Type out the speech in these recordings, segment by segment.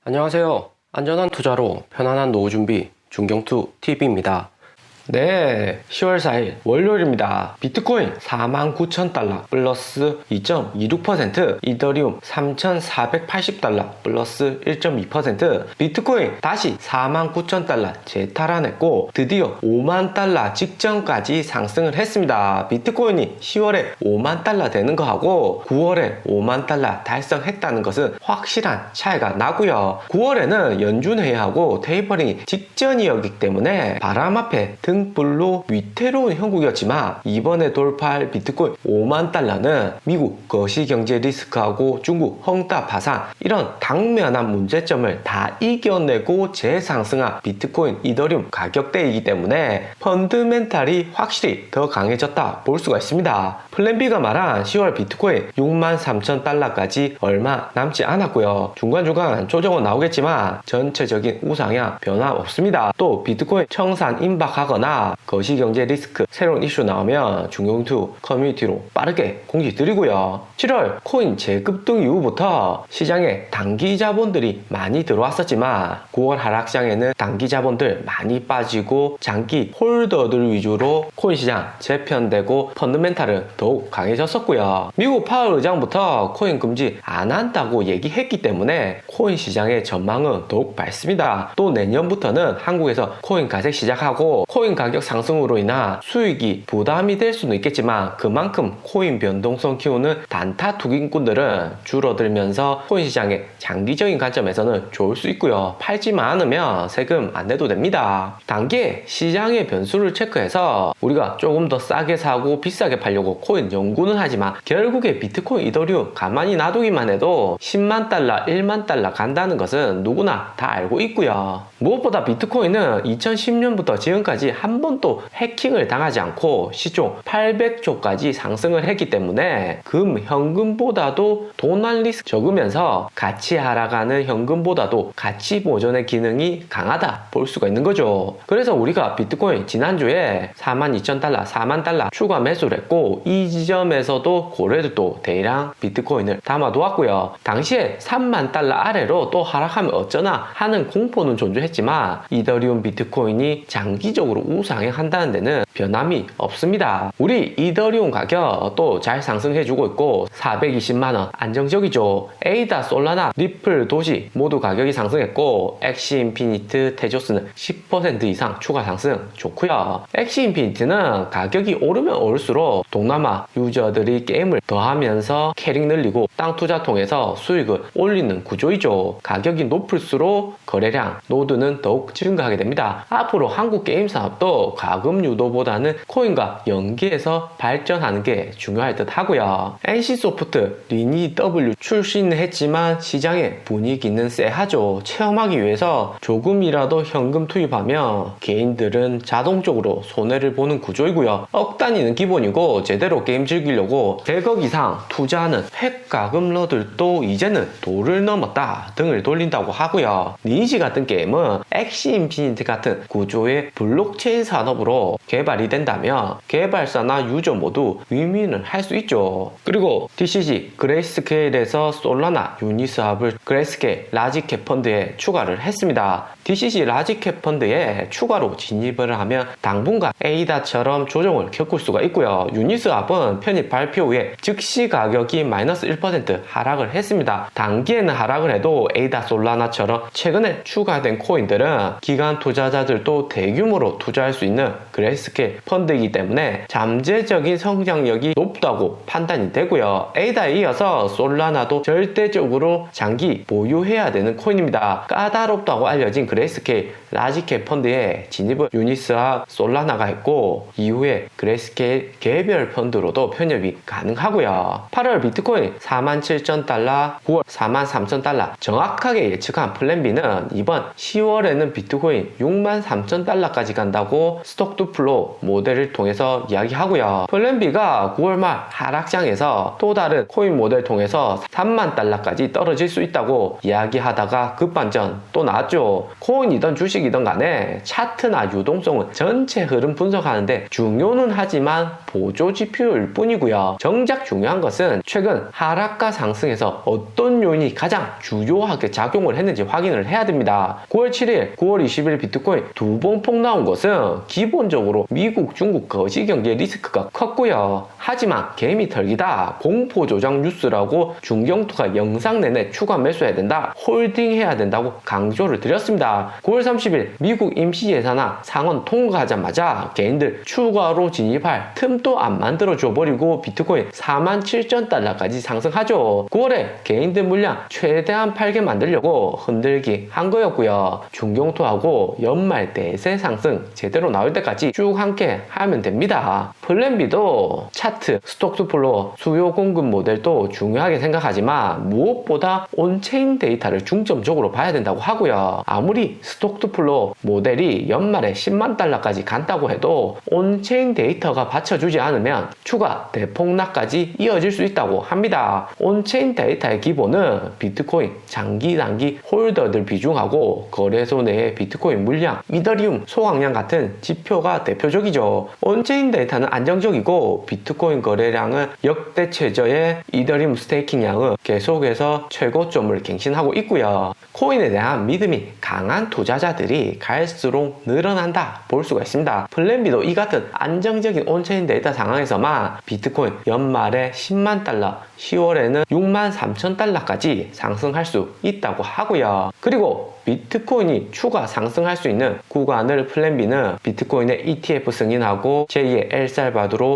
안녕하세요. 안전한 투자로 편안한 노후 준비 중경투 TV입니다. 네, 10월 4일 월요일입니다. 비트코인 49,000달러 플러스 2.26%, 이더리움 3,480달러 플러스 1.2%, 비트코인 다시 49,000달러 재탈환했고 드디어 5만 달러 직전까지 상승을 했습니다. 비트코인이 10월에 5만 달러 되는 거하고 9월에 5만 달러 달성했다는 것은 확실한 차이가 나고요. 9월에는 연준회의하고 테이퍼링이 직전이었기 때문에 바람 앞에 등불로 위태로운 형국이었지만 이번에 돌파할 비트코인 5만 달러는 미국 거시경제 리스크하고 중국 헝다 파산 이런 당면한 문제점을 다 이겨내고 재상승한 비트코인 이더리움 가격대이기 때문에 펀드멘탈이 확실히 더 강해졌다 볼 수가 있습니다. 플랜B가 말한 10월 비트코인 63,000달러까지 얼마 남지 않았고요. 중간중간 조정은 나오겠지만 전체적인 우상향 변화 없습니다. 또 비트코인 청산 임박하거나 거시경제 리스크 새로운 이슈 나오면 중경투 커뮤니티로 빠르게 공지 드리고요. 7월 코인 재급등 이후부터 시장에 단기 자본들이 많이 들어왔었지만 9월 하락장에는 단기 자본들 많이 빠지고 장기 홀더들 위주로 코인 시장 재편되고 펀드멘탈은 더욱 강해졌었고요. 미국 파월 의장부터 코인 금지 안 한다고 얘기했기 때문에 코인 시장의 전망은 더욱 밝습니다. 또 내년부터는 한국에서 코인 가색 시작하고 코인 가격 상승으로 인한 수익이 부담이 될 수는 있겠지만 그만큼 코인 변동성 키우는 단타 투기꾼들은 줄어들면서 코인 시장의 장기적인 관점에서는 좋을 수 있고요. 팔지만 않으면 세금 안 내도 됩니다. 단기에 시장의 변수를 체크해서 우리가 조금 더 싸게 사고 비싸게 팔려고 코인 연구는 하지만 결국에 비트코인 이더리움 가만히 놔두기만 해도 10만 달러 1만 달러 간다는 것은 누구나 다 알고 있고요. 무엇보다 비트코인은 2010년부터 지금까지 한 번도 해킹을 당하지 않고 시총 800조까지 상승을 했기 때문에 현금보다도 도난 리스크 적으면서 가치 하락하는 현금보다도 가치 보존의 기능이 강하다 볼 수가 있는 거죠. 그래서 우리가 비트코인 지난주에 42,000달러 4만 달러 추가 매수를 했고 이 지점에서도 고래도 또 대량 비트코인을 담아두었고요. 당시에 3만 달러 아래로 또 하락하면 어쩌나 하는 공포는 존재했지만 이더리움 비트코인이 장기적으로 우상향한다는 데는 변함이 없습니다. 우리 이더리움 가격 또 잘 상승해주고 있고 420만원 안정적이죠. 에이다, 솔라나, 리플, 도시 모두 가격이 상승했고 엑시 인피니트, 테조스는 10% 이상 추가 상승 좋고요. 엑시 인피니트는 가격이 오르면 오를수록 동남아 유저들이 게임을 더 하면서 캐릭 늘리고 땅 투자 통해서 수익을 올리는 구조이죠. 가격이 높을수록 거래량, 노드는 더욱 증가하게 됩니다. 앞으로 한국 게임 사업도 가금 유도보다는 코인과 연계해서 발전하는 게 중요할 듯 하고요. NC소프트, 리니 W 출시는 했지만 시장의 분위기는 쎄하죠. 체험하기 위해서 조금이라도 현금 투입하면 개인들은 자동적으로 손해를 보는 구조이고요. 억 단위는 기본이고 제대로 게임 즐기려고 100억 이상 투자하는 획가금러들도 이제는 도를 넘었다 등을 돌린다고 하고요. 리니지 같은 게임은 엑시 인피니트 같은 구조의 블록체인 산업으로 개발이 된다면 개발사나 유저 모두 윈윈을 할 수 있죠. 그리고 DCG 그레이스케일에서 솔라나 유니스왑을 그레이스케일 라지캡 펀드에 추가를 했습니다. DCG 라지캡 펀드에 추가로 진입을 하면 당분간 에이다처럼 조정을 겪을 수가 있고요. 유니스왑은 편입 발표 후에 즉시 가격이 마이너스 1% 하락을 했습니다. 단기에는 하락을 해도 에이다, 솔라나처럼 최근에 추가된 코인들은 기관 투자자들도 대규모로 투자할 수 있는 그레이스케일 펀드이기 때문에 잠재적인 성장력이 높다고 판단이 되고요. 에이다에 이어서 솔라나도 절대적으로 장기 보유해야 되는 코인입니다. 까다롭다고 알려진 그레이스케일 라지캡 펀드에 진입을 유니스왑, 솔라나가 했고 이후에 그레이스케일 개별 펀드로도 편입이 가능하고요. 8월 비트코인 47,000달러, 9월 43,000달러 정확하게 예측한 플랜 B는 이번 10월에는 비트코인 63,000달러까지 간다고 있다고 스톡투플로 모델을 통해서 이야기하고요. 플랜 B가 9월 말 하락장에서 또 다른 코인 모델 통해서 3만 달러까지 떨어질 수 있다고 이야기하다가 급반전 또 나왔죠. 코인이든 주식이든 간에 차트나 유동성은 전체 흐름 분석하는데 중요는 하지만 보조 지표일 뿐이고요. 정작 중요한 것은 최근 하락과 상승에서 어떤 요인이 가장 주요하게 작용을 했는지 확인을 해야 됩니다. 9월 7일, 9월 20일 비트코인 두 번 폭 나온 것은 기본적으로 미국, 중국 거시 경제 리스크가 컸고요. 하지만 개미 털기다, 공포 조작 뉴스라고 중경투가 영상 내내 추가 매수해야 된다, 홀딩해야 된다고 강조를 드렸습니다. 9월 30일 미국 임시 예산안 상원 통과하자마자 개인들 추가로 진입할 틈도 안 만들어줘 버리고 비트코인 47,000달러까지 상승하죠. 9월에 개인들 물량 최대한 팔게 만들려고 흔들기 한 거였고요. 중경투하고 연말 대세 상승 제대로 나올 때까지 쭉 함께 하면 됩니다. 플랜 B도 차트, 스톡투플로 수요 공급 모델도 중요하게 생각하지만 무엇보다 온체인 데이터를 중점적으로 봐야 된다고 하고요. 아무리 스톡투플로 모델이 연말에 10만 달러까지 간다고 해도 온체인 데이터가 받쳐주지 않으면 추가 대폭락까지 이어질 수 있다고 합니다. 온체인 데이터의 기본은 비트코인 장기 단기 홀더들 비중하고 거래소 내의 비트코인 물량, 이더리움 소각량 같은 지표가 대표적이죠. 온체인 데이터는 안정적이고 비트코인 거래량은 역대 최저의 이더리움 스테이킹량은 계속해서 최고점을 갱신하고 있고요. 코인에 대한 믿음이 강한 투자자들이 갈수록 늘어난다 볼 수가 있습니다. 플랜 B도 이 같은 안정적인 온체인 데이터 상황에서만 비트코인 연말에 10만 달러, 10월에는 6만 3천 달러까지 상승할 수 있다고 하고요. 그리고 비트코인이 추가 상승할 수 있는 구간을 플랜 B는 비트코인의 ETF 승인하고 제2의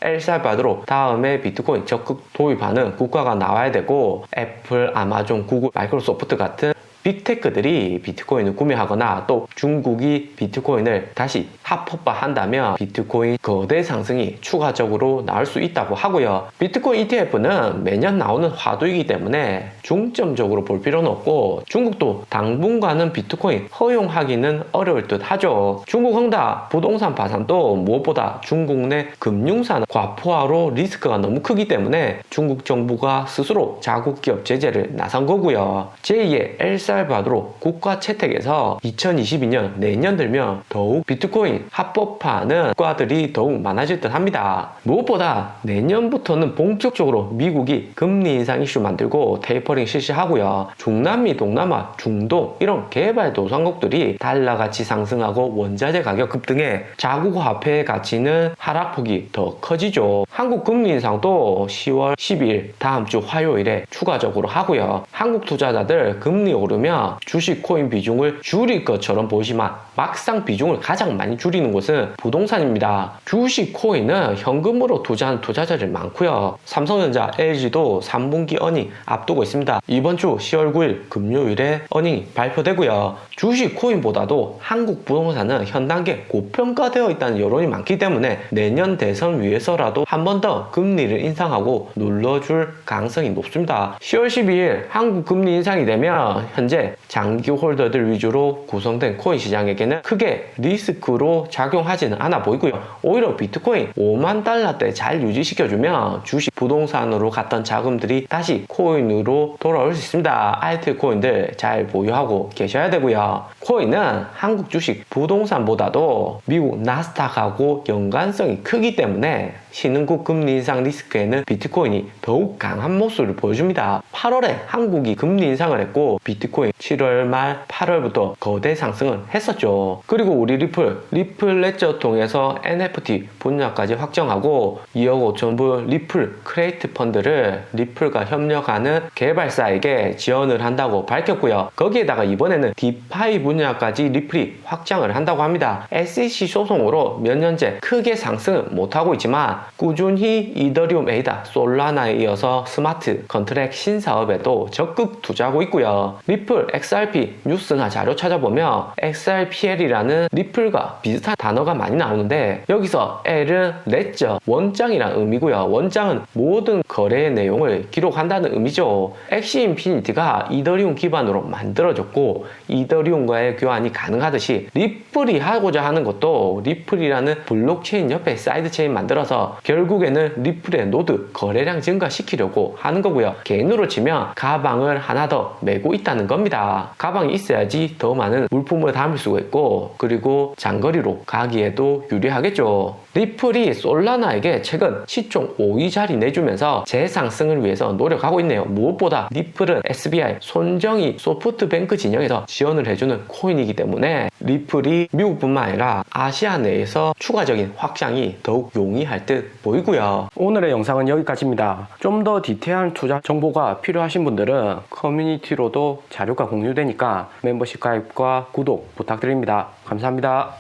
엘살바도로 다음에 비트코인 적극 도입하는 국가가 나와야 되고, 애플, 아마존, 구글, 마이크로소프트 같은 빅테크들이 비트코인을 구매하거나 또 중국이 비트코인을 다시 합법화한다면 비트코인 거대 상승이 추가적으로 나올 수 있다고 하고요. 비트코인 ETF는 매년 나오는 화두이기 때문에 중점적으로 볼 필요는 없고, 중국도 당분간은 비트코인 허용하기는 어려울 듯 하죠. 중국恒大부동산 파산도 무엇보다 중국 내 금융산 과포화로 리스크가 너무 크기 때문에 중국 정부가 스스로 자국 기업 제재를 나선 거고요. 제2의 엘살바도르 국가 채택에서 2022년 내년 들면 더욱 비트코인 합법화하는 국가들이 더욱 많아질 듯 합니다. 무엇보다 내년부터는 본격적으로 미국이 금리 인상 이슈 만들고 테이퍼링 실시하고요. 중남미, 동남아, 중동 이런 개발도상국들이 달러 가치 상승하고 원자재 가격 급등해 자국 화폐의 가치는 하락폭이 더 커지죠. 한국 금리 인상도 10월 12일 다음 주 화요일에 추가적으로 하고요. 한국 투자자들 금리 오르면 주식 코인 비중을 줄일 것처럼 보이지만 막상 비중을 가장 많이 줄이는 곳은 부동산입니다. 주식 코인은 현금으로 투자하는 투자자들이 많고요. 삼성전자, LG도 3분기 어닝 앞두고 있습니다. 이번 주 10월 9일 금요일에 어닝이 발표되고요. 주식 코인보다도 한국 부동산은 현 단계 고평가되어 있다는 여론이 많기 때문에 내년 대선 위해서라도 한 번 더 금리를 인상하고 눌러줄 가능성이 높습니다. 10월 12일 한국 금리 인상이 되면 현재 장기 홀더들 위주로 구성된 코인 시장에게는 크게 리스크로 작용하지는 않아 보이고요. 오히려 비트코인 5만 달러대 잘 유지시켜주면 주식 부동산으로 갔던 자금들이 다시 코인으로 돌아올 수 있습니다. 알트 코인들 잘 보유하고 계셔야 되고요. 코인은 한국 주식 부동산보다도 미국 나스닥하고 연관성이 크기 때문에 신흥국 금리 인상 리스크에는 비트코인이 더욱 강한 모습을 보여줍니다. 8월에 한국이 금리 인상을 했고 비트코인 7월 말 8월부터 거대 상승을 했었죠. 그리고 우리 리플 레저 통해서 NFT 분야까지 확정하고 2억 5천 불 리플 크레이트 펀드를 리플과 협력하는 개발사에게 지원을 한다고 밝혔고요. 거기에다가 이번에는 디파이 분야까지 리플이 확장을 한다고 합니다. SEC 소송으로 몇 년째 크게 상승은 못하고 있지만 있으나 꾸준히 이더리움 에이다, 솔라나에 이어서 스마트 컨트랙 신사업에도 적극 투자하고 있고요. 리플 XRP 뉴스나 자료 찾아보면 XRPL이라는 리플과 비슷한 단어가 많이 나오는데 여기서 L은 레저, 원장이란 의미고요. 원장은 모든 거래의 내용을 기록한다는 의미죠. 엑시 인피니티가 이더리움 기반으로 만들어졌고 이더리움과의 교환이 가능하듯이 리플이 하고자 하는 것도 리플이라는 블록체인 옆에 사이드체인 만들어서 결국에는 리플의 노드 거래량 증가시키려고 하는 거고요. 개인으로 치면 가방을 하나 더 메고 있다는 겁니다. 가방이 있어야지 더 많은 물품을 담을 수가 있고 그리고 장거리로 가기에도 유리하겠죠. 리플이 솔라나에게 최근 시총 5위 자리 내주면서 재상승을 위해서 노력하고 있네요. 무엇보다 리플은 SBI 손정희 소프트뱅크 진영에서 지원을 해주는 코인이기 때문에 리플이 미국뿐만 아니라 아시아 내에서 추가적인 확장이 더욱 용이할 듯 보이고요. 오늘의 영상은 여기까지입니다. 좀 더 디테일한 투자 정보가 필요하신 분들은 커뮤니티로도 자료가 공유되니까 멤버십 가입과 구독 부탁드립니다. 감사합니다.